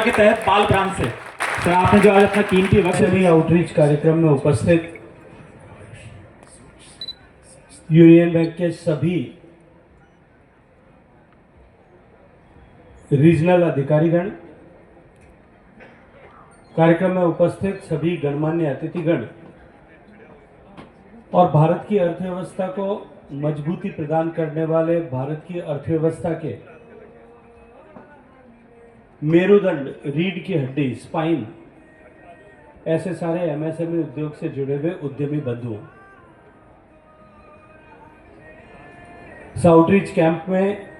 के तहत बाल ब्रांच से सर आपने जो आज अपना कीमती वक्त एमएसएमई आउटरीच कार्यक्रम में उपस्थित यूनियन बैंक के सभी रीजनल अधिकारीगण, कार्यक्रम में उपस्थित सभी गणमान्य अतिथिगण और भारत की अर्थव्यवस्था को मजबूती प्रदान करने वाले भारत की अर्थव्यवस्था के मेरुदंड, रीढ़ की हड्डी, स्पाइन, ऐसे सारे एमएसएमई उद्योग से जुड़े हुए उद्यमी बंधुओं, इस आउटरीच कैंप में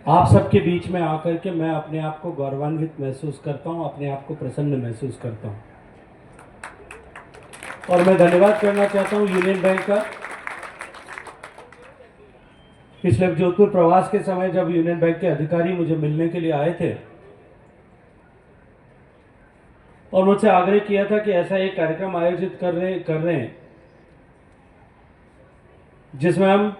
आप सबके बीच में आकर के मैं अपने आप को गौरवान्वित महसूस करता हूं, अपने आप को प्रसन्न महसूस करता हूं। और मैं धन्यवाद करना चाहता हूं यूनियन बैंक का। पिछले जोधपुर प्रवास के समय जब यूनियन बैंक के अधिकारी मुझे मिलने के लिए आए थे और मुझसे आग्रह किया था कि ऐसा एक कार्यक्रम आयोजित कर रहे हैं जिसमें हम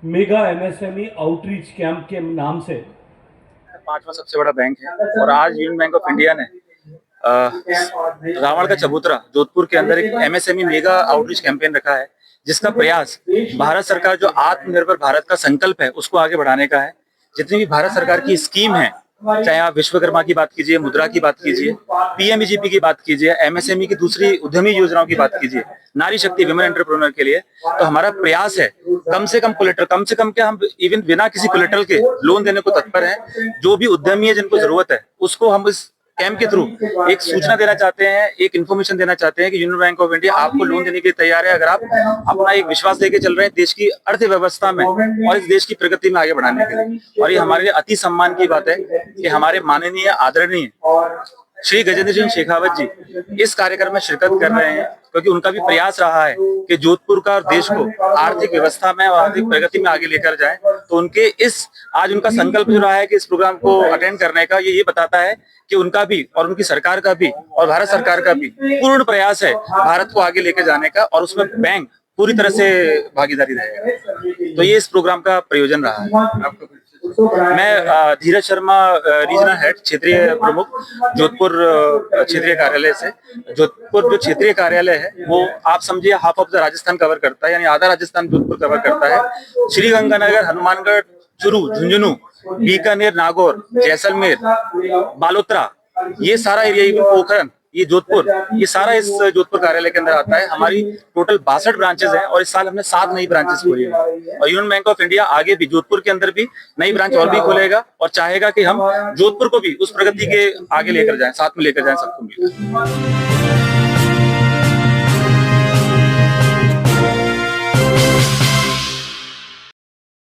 मेगा एमएसएमई आउटरीच कैंप के नाम से, पांचवा सबसे बड़ा बैंक है और आज यूनियन बैंक ऑफ इंडिया ने रावण का चबूतरा जोधपुर के अंदर एक एमएसएमई मेगा आउटरीच कैंपेन रखा है, जिसका प्रयास भारत सरकार जो आत्मनिर्भर भारत का संकल्प है उसको आगे बढ़ाने का है। जितनी भी भारत सरकार की स्कीम है, चाहे आप विश्वकर्मा की बात कीजिए, मुद्रा की बात कीजिए, पीएमईजीपी की बात कीजिए, एमएसएमई की दूसरी उद्यमी योजनाओं की बात कीजिए, नारी शक्ति विमेन एंटरप्रेन्योर के लिए, तो हमारा प्रयास है कम से कम कोलेटरल, कम से कम क्या हम इवन बिना किसी कोलेटरल के लोन देने को तत्पर हैं। जो भी उद्यमी है जिनको जरूरत है उसको हम इस कैंप के थ्रू एक सूचना देना चाहते हैं, एक इन्फॉर्मेशन देना चाहते हैं कि यूनियन बैंक ऑफ इंडिया आपको लोन देने के लिए तैयार है, अगर आप अपना एक विश्वास लेके चल रहे हैं देश की अर्थव्यवस्था में और इस देश की प्रगति में आगे बढ़ाने के लिए। और ये हमारे लिए अति सम्मान की बात है कि हमारे माननीय आदरणीय श्री गजेंद्र सिंह शेखावत जी इस कार्यक्रम में शिरकत कर रहे हैं, क्योंकि उनका भी प्रयास रहा है कि जोधपुर का और देश को आर्थिक व्यवस्था में और आर्थिक प्रगति में आगे लेकर जाए। तो उनके आज उनका संकल्प जो रहा है कि इस प्रोग्राम को अटेंड करने का, ये बताता है कि उनका भी और उनकी सरकार का भी और भारत सरकार का भी पूर्ण प्रयास है भारत को आगे लेकर जाने का, और उसमें बैंक पूरी तरह से भागीदारी रहेगा। तो ये इस प्रोग्राम का प्रयोजन रहा है। मैं धीरज शर्मा, रीजनल हेड, क्षेत्रीय प्रमुख, जोधपुर क्षेत्रीय कार्यालय से। जोधपुर जो क्षेत्रीय कार्यालय है वो आप समझिए half of the Rajasthan cover करता है, यानी आधा राजस्थान जोधपुर कवर करता है। श्रीगंगानगर, हनुमानगढ़, चुरू, झुंझुनू, बीकानेर, नागौर, जैसलमेर, बालोतरा, ये सारा एरिया, पोखरण, ये जोधपुर, ये सारा इस जोधपुर कार्यालय के अंदर आता है। हमारी टोटल 62 ब्रांचेस हैं और इस साल हमने 7 नई ब्रांचेस खोली है। और यूनियन बैंक ऑफ इंडिया आगे भी जोधपुर के अंदर भी नई ब्रांच और भी खोलेगा और चाहेगा कि हम जोधपुर को भी उस प्रगति के आगे लेकर जाएं, साथ में लेकर जाएं सबको मिलकर।